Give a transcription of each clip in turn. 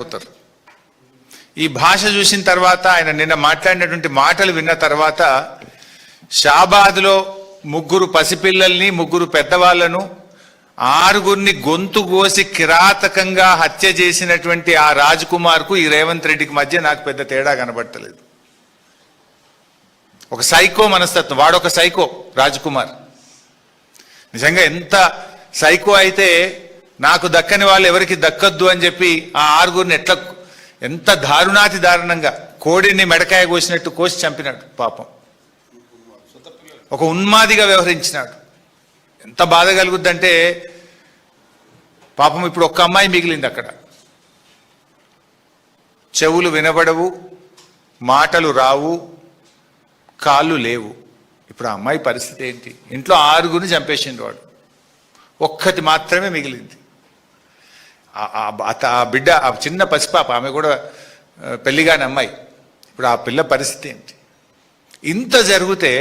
అవుతారు. ఈ భాష చూసిన తర్వాత ఆయన నిన్న మాట్లాడినటువంటి మాటలు విన్న తర్వాత షాబాద్లో 3 పసిపిల్లల్ని 3 పెద్దవాళ్లను 6గురిని గొంతు కోసి కిరాతకంగా హత్య చేసినటువంటి ఆ రాజ్ కుమార్ కు ఈ రేవంత్ రెడ్డికి మధ్య నాకు పెద్ద తేడా కనబడతలేదు. ఒక సైకో మనస్తత్వం, వాడొక సైకో రాజ్ కుమార్. నిజంగా ఎంత సైకో అయితే నాకు దక్కని వాళ్ళు ఎవరికి దక్కద్దు అని చెప్పి ఆ 6గురిని ఎంత దారుణాతి దారుణంగా కోడిని మెడకాయ కోసినట్టు కోసి చంపినాడు. పాపం ఒక ఉన్మాదిగా వ్యవహరించినాడు. ఎంత బాధ కలుగుద్దంటే పాపం ఇప్పుడు ఒక్క అమ్మాయి మిగిలింది అక్కడ. చెవులు వినబడవు, మాటలు రావు, కాళ్ళు లేవు. ఇప్పుడు ఆ అమ్మాయి పరిస్థితి ఏంటి? ఇంట్లో 6గురిని చంపేసిండు వాడు, ఒక్కటి మాత్రమే మిగిలింది. ఆ బిడ్డ, ఆ చిన్న పసిపాప, ఆమె కూడా పెళ్లిగాని అమ్మాయి. ఇప్పుడు ఆ పిల్ల పరిస్థితి ఏంటి? ఇంత జరిగితే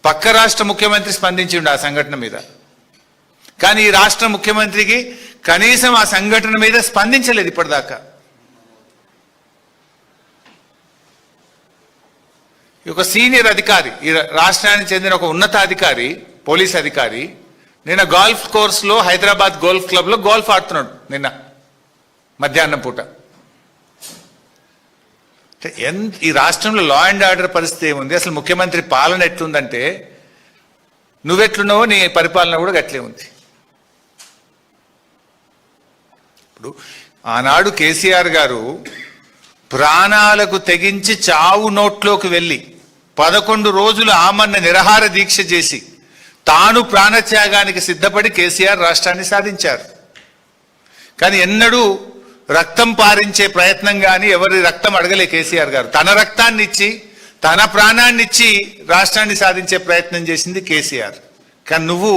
పక్క రాష్ట్ర ముఖ్యమంత్రి స్పందించిండు ఆ సంఘటన మీద, కానీ ఈ రాష్ట్ర ముఖ్యమంత్రికి కనీసం ఆ సంఘటన మీద స్పందించలేదు ఇప్పటిదాకా. ఒక సీనియర్ అధికారి, ఈ రాష్ట్రానికి చెందిన ఒక ఉన్నతాధికారి, పోలీస్ అధికారి నిన్న గోల్ఫ్ కోర్సులో హైదరాబాద్ గోల్ఫ్ క్లబ్లో గోల్ఫ్ ఆడుతున్నాడు నిన్న మధ్యాహ్నం పూట. ఈ రాష్ట్రంలో లా అండ్ ఆర్డర్ పరిస్థితి ఏముంది? అసలు ముఖ్యమంత్రి పాలన ఎట్లుందంటే నువ్వెట్లున్నావో నీ పరిపాలన కూడా గట్లే ఉంది. ఇప్పుడు ఆనాడు కేసీఆర్ గారు ప్రాణాలకు తెగించి చావు నోట్లోకి వెళ్ళి 11 రోజులు ఆమరణ నిరాహార దీక్ష చేసి తాను ప్రాణత్యాగానికి సిద్ధపడి కేసీఆర్ రాష్ట్రాన్ని సాధించారు. కానీ ఎన్నడూ రక్తం పారించే ప్రయత్నం కానీ ఎవరి రక్తం అడగలే కేసీఆర్ గారు. తన రక్తాన్ని ఇచ్చి తన ప్రాణాన్ని ఇచ్చి రాష్ట్రాన్ని సాధించే ప్రయత్నం చేసింది కేసీఆర్. కానీ నువ్వు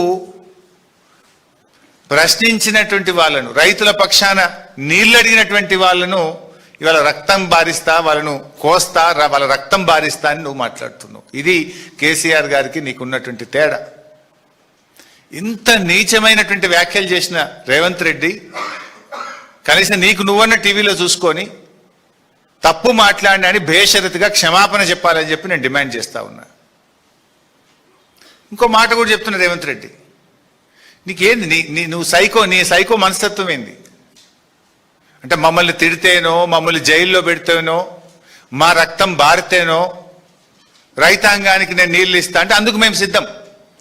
ప్రశ్నించినటువంటి వాళ్ళను, రైతుల పక్షాన నీళ్ళు అడిగినటువంటి వాళ్ళను ఇవాళ రక్తం బారిస్తా, వాళ్ళను కోస్తా, వాళ్ళ రక్తం బారిస్తా అని నువ్వు మాట్లాడుతున్నావు. ఇది కేసీఆర్ గారికి నీకున్నటువంటి తేడా. ఇంత నీచమైనటువంటి వ్యాఖ్యలు చేసిన రేవంత్ రెడ్డి కనీసం నీకు నువ్వన్న టీవీలో చూసుకొని తప్పు మాట్లాడినా అని బేషరతుగా క్షమాపణ చెప్పాలని చెప్పి నేను డిమాండ్ చేస్తా ఉన్నా. ఇంకో మాట కూడా చెప్తున్నా రేవంత్ రెడ్డి, నీకేంది నువ్వు సైకో, నీ సైకో మనస్తత్వం ఏంది? అంటే మమ్మల్ని తిడితేనో, మమ్మల్ని జైల్లో పెడితేనో, మా రక్తం బారితేనో రైతాంగానికి నేను నీళ్ళు ఇస్తా అంటే అందుకు మేము సిద్ధం.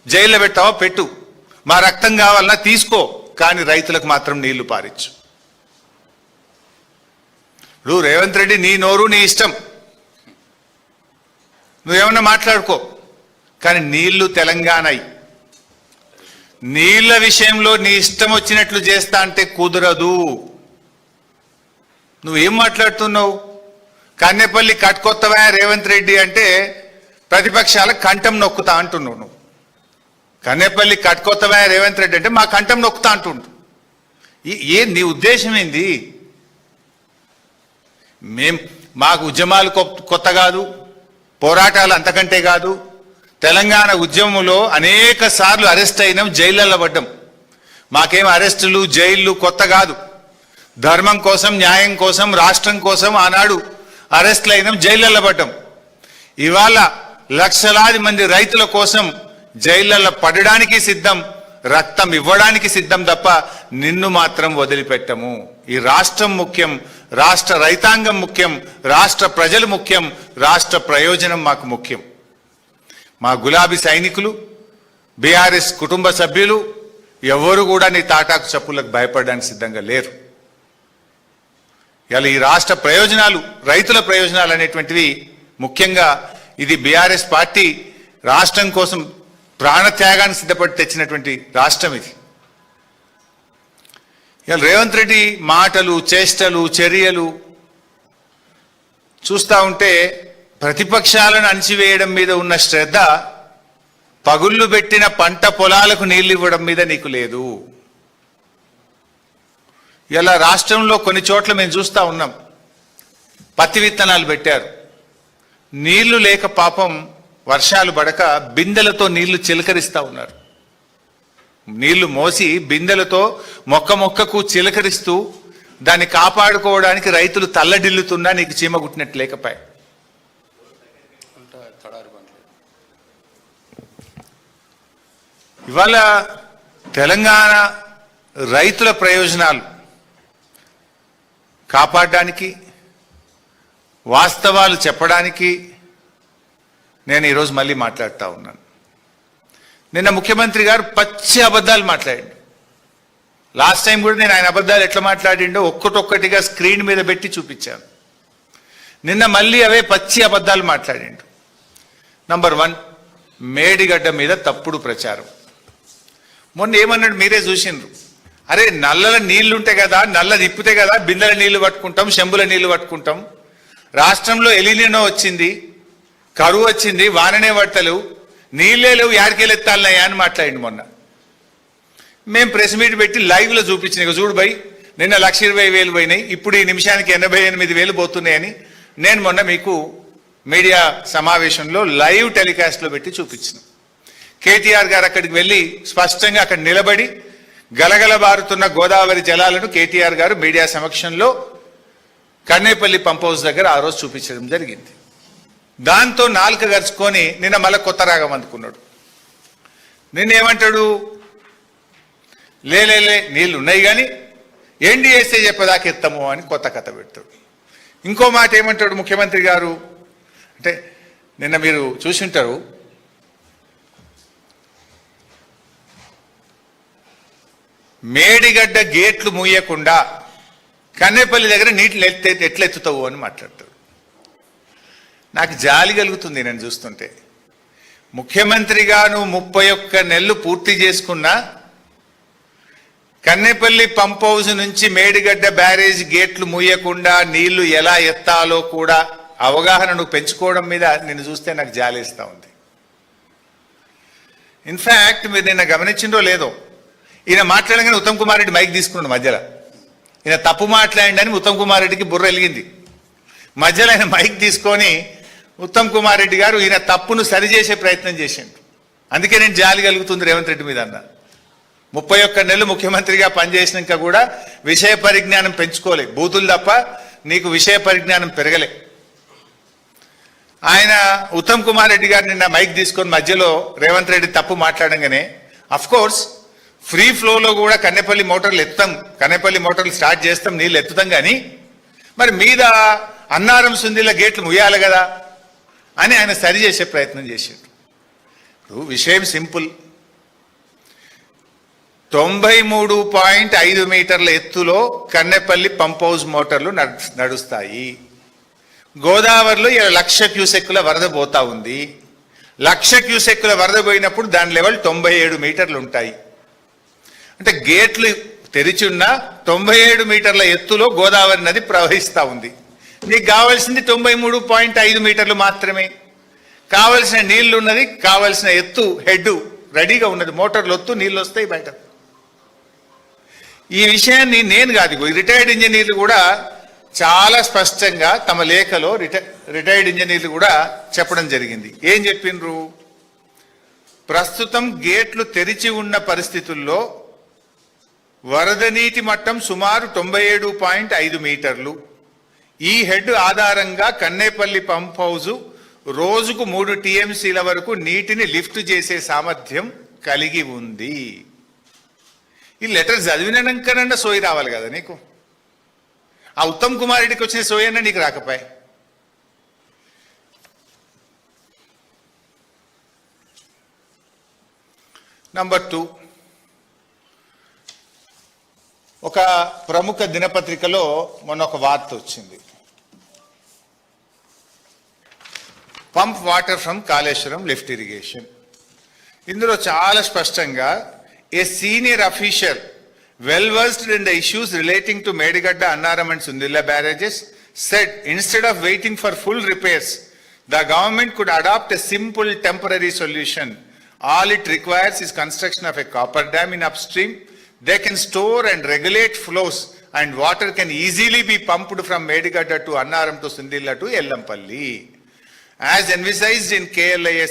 జైల్లో పెట్టావా పెట్టు, మా రక్తం కావాలన్నా తీసుకో, కానీ రైతులకు మాత్రం నీళ్లు పారించు. ఇప్పుడు రేవంత్ రెడ్డి నీ నోరు నీ ఇష్టం, నువ్వేమన్నా మాట్లాడుకో, కానీ నీళ్లు తెలంగాణ, నీళ్ల విషయంలో నీ ఇష్టం వచ్చినట్లు చేస్తా అంటే కుదరదు. నువ్వేం మాట్లాడుతున్నావు? కన్నెపల్లి కట్టుకొత్తవా రేవంత్ రెడ్డి అంటే ప్రతిపక్షాల కంఠం నొక్కుతా అంటున్నావు. నువ్వు కన్నెపల్లి కట్టుకొత్తవా రేవంత్ రెడ్డి అంటే మా కంఠం నొక్కుతా అంటుండు. నీ ఉద్దేశం ఏంది? మాకు ఉద్యమాలు కొత్త కాదు, పోరాటాలు అంతకంటే కాదు. తెలంగాణ ఉద్యమంలో అనేక సార్లు అరెస్ట్ అయినాం, జైళ్ళల్లో పడ్డాం. మాకేం అరెస్టులు జైళ్ళు కొత్త కాదు. ధర్మం కోసం, న్యాయం కోసం, రాష్ట్రం కోసం ఆనాడు అరెస్టులు అయినాం, జైళ్ళల్లో పడ్డాం. ఇవాళ లక్షలాది మంది రైతుల కోసం జైళ్ళల్లో పడడానికి సిద్ధం, రక్తం ఇవ్వడానికి సిద్ధం తప్ప నిన్ను మాత్రం వదిలిపెట్టము. ఈ రాష్ట్రం ముఖ్యం, రాష్ట్ర రైతాంగం ముఖ్యం, రాష్ట్ర ప్రజలు ముఖ్యం, రాష్ట్ర ప్రయోజనం మాకు ముఖ్యం. మా గులాబీ సైనికులు, బీఆర్ఎస్ కుటుంబ సభ్యులు ఎవరు కూడా నీ తాటాకు చప్పులకు భయపడడానికి సిద్ధంగా లేరు. ఇలా ఈ రాష్ట్ర ప్రయోజనాలు, రైతుల ప్రయోజనాలు అనేటువంటివి ముఖ్యంగా ఇది బీఆర్ఎస్ పార్టీ రాష్ట్రం కోసం ప్రాణత్యాగాన్ని సిద్ధపడి తెచ్చినటువంటి రాష్ట్రం ఇది. ఇవాళ రేవంత్ రెడ్డి మాటలు, చేష్టలు, చర్యలు చూస్తూ ఉంటే ప్రతిపక్షాలను అణిచివేయడం మీద ఉన్న శ్రద్ధ పగుళ్ళు పెట్టిన పంట పొలాలకు నీళ్లు ఇవ్వడం మీద నీకు లేదు. ఇలా రాష్ట్రంలో కొన్ని చోట్ల మేము చూస్తూ ఉన్నాం, పత్తి విత్తనాలు పెట్టారు, నీళ్లు లేక పాపం వర్షాలు పడక బిందెలతో నీళ్లు చిలకరిస్తూ ఉన్నారు. నీళ్లు మోసి బిందెలతో మొక్క మొక్కకు చిలకరిస్తూ దాన్ని కాపాడుకోవడానికి రైతులు తల్లడిల్లుతున్నా నీకు చీమ కుట్టినట్టు లేకపోయా. ఇవాళ తెలంగాణ రైతుల ప్రయోజనాలు కాపాడడానికి, వాస్తవాలు చెప్పడానికి నేను ఈరోజు మళ్ళీ మాట్లాడుతూ ఉన్నాను. నిన్న ముఖ్యమంత్రి గారు పచ్చి అబద్ధాలు మాట్లాడిండు. లాస్ట్ టైం కూడా నేను ఆయన అబద్ధాలు ఎట్లా మాట్లాడిండో ఒక్కటొక్కటిగా స్క్రీన్ మీద పెట్టి చూపించాను. నిన్న మళ్ళీ అవే పచ్చి అబద్ధాలు మాట్లాడిండు. నంబర్ 1, మేడిగడ్డ మీద తప్పుడు ప్రచారం. మొన్న ఏమన్నాడు మీరే చూసిండ్రు. అరే నల్లల నీళ్లు ఉంటాయి కదా, నల్ల తిప్పితే కదా బిందెల నీళ్లు పట్టుకుంటాం, చెంబుల నీళ్లు పట్టుకుంటాం. రాష్ట్రంలో ఎలినినో వచ్చింది, కరువు వచ్చింది, వాననే పడతలేవు, నీళ్ళే లేవు, యాడికెళ్ళెత్తాలనయ్యా అని మాట్లాడిండు మొన్న. మేము ప్రెస్ మీట్ పెట్టి లైవ్లో చూపించిన, చూడు భయ్ నిన్న 1,20,000 పోయినాయి, ఇప్పుడు ఈ నిమిషానికి 88,000 పోతున్నాయని నేను మొన్న మీకు మీడియా సమావేశంలో లైవ్ టెలికాస్ట్లో పెట్టి చూపించిన. కేటీఆర్ గారు అక్కడికి వెళ్ళి స్పష్టంగా అక్కడ నిలబడి గలగల బారుతున్న గోదావరి జలాలను కేటీఆర్ గారు మీడియా సమక్షంలో కన్నేపల్లి పంప్ హౌస్ దగ్గర ఆ రోజు చూపించడం జరిగింది. దాంతో నాలుక గరుచుకొని నిన్న మళ్ళీ కొత్త రాగం అందుకున్నాడు. నిన్నేమంటాడు, లేలే నీళ్ళు ఉన్నాయి కానీ ఎన్డీఎస్ఏ చెప్పదాకా ఎత్తము అని కొత్త కథ పెడతాడు. ఇంకో మాట ఏమంటాడు ముఖ్యమంత్రి గారు అంటే, నిన్న మీరు చూసింటారు, మేడిగడ్డ గేట్లు మూయకుండా కన్నేపల్లి దగ్గర నీటిని ఎట్లెత్తుతావు అని మాట్లాడతాడు. నాకు జాలి కలుగుతుంది నేను చూస్తుంటే. ముఖ్యమంత్రిగా నువ్వు 31 నెలలు పూర్తి చేసుకున్నా కన్నేపల్లి పంప్ హౌస్ నుంచి మేడిగడ్డ బ్యారేజ్ గేట్లు మూయకుండా నీళ్లు ఎలా ఎత్తాలో కూడా అవగాహన నువ్వు పెంచుకోవడం మీద నిన్ను చూస్తే నాకు జాలేస్తూ ఉంది. ఇన్ఫ్యాక్ట్ మీరు నిన్న గమనించిందో లేదో, ఈయన మాట్లాడగానే ఉత్తమ్ కుమార్ రెడ్డి మైక్ తీసుకున్నాడు మధ్యలో. ఈయన తప్పు మాట్లాడిండని ఉత్తమ్ కుమార్ రెడ్డికి బుర్ర వెలిగింది. మధ్యలో ఆయన మైక్ తీసుకొని ఉత్తమ్ కుమార్ రెడ్డి గారు ఈయన తప్పును సరిచేసే ప్రయత్నం చేసిండు. అందుకే నేను జాలి కలుగుతుంది రేవంత్ రెడ్డి మీద అన్న. 31 నెలలు ముఖ్యమంత్రిగా పనిచేసినాక కూడా విషయ పరిజ్ఞానం పెంచుకోలే, బూతులు తప్ప నీకు విషయ పరిజ్ఞానం పెరగలే. ఆయన ఉత్తమ్ కుమార్ రెడ్డి గారు నిన్న మైక్ తీసుకొని మధ్యలో రేవంత్ రెడ్డి తప్పు మాట్లాడంగానే, అఫ్ కోర్స్ ఫ్రీ ఫ్లోలో కూడా కన్నేపల్లి మోటార్లు ఎత్తాం, కన్నేపల్లి మోటార్లు స్టార్ట్ చేస్తాం, నీళ్ళు ఎత్తుతాం, కానీ మరి మీద అన్నారం సుందిల గేట్లు ముయ్యాలి కదా అని ఆయన సరి చేసే ప్రయత్నం చేశాడు. ఇప్పుడు విషయం సింపుల్. 93.5 మీటర్ల ఎత్తులో కన్నేపల్లి పంప్ హౌస్ మోటార్లు నడుస్తాయి. గోదావరిలో 1,00,000 క్యూసెక్కుల వరద పోతా ఉంది. 1,00,000 క్యూసెక్కుల వరద పోయినప్పుడు దాని లెవెల్ 97 మీటర్లు ఉంటాయి. అంటే గేట్లు తెరిచి ఉన్న 97 మీటర్ల ఎత్తులో గోదావరి నది ప్రవహిస్తూ ఉంది. నీకు కావాల్సింది 93.5 మీటర్లు మాత్రమే. కావలసిన నీళ్లు ఉన్నది, కావలసిన ఎత్తు హెడ్ రెడీగా ఉన్నది, మోటార్లు ఒత్తు నీళ్ళు వస్తాయి బయట. ఈ విషయాన్ని నేను కాదు, రిటైర్డ్ ఇంజనీర్లు కూడా చాలా స్పష్టంగా తమ లేఖలో రిటైర్డ్ ఇంజనీర్లు కూడా చెప్పడం జరిగింది. ఏం చెప్పిండ్రు, ప్రస్తుతం గేట్లు తెరిచి ఉన్న పరిస్థితుల్లో వరద నీటి మట్టం సుమారు 97.5 మీటర్లు. ఈ హెడ్ ఆధారంగా కన్నేపల్లి పంప్ హౌస్ రోజుకు 3 టీఎంసీల వరకు నీటిని లిఫ్ట్ చేసే సామర్థ్యం కలిగి ఉంది. ఈ లెటర్ చదివినాకనన్నా సోయి రావాలి కదా నీకు. ఆ ఉత్తమ్ కుమార్ రెడ్డికి వచ్చిన సోయి అన్నా నీకు రాకపోయా. నంబర్ 2, ఒక ప్రముఖ దినపత్రికలో మొన్న ఒక వార్త వచ్చింది. Pump water from Kaleshwaram lift irrigation. ఇందులో చాలా స్పష్టంగా a senior official well versed in the issues relating to Medigadda, Annaram and Sundilla barrages said instead of waiting for full repairs, the government could adopt a simple temporary solution. All it requires is construction of a copper dam in upstream. They can store and regulate flows and water can easily be pumped from Medigadda to Annaram to Sundilla to Ellampalli. As envisaged in KLIS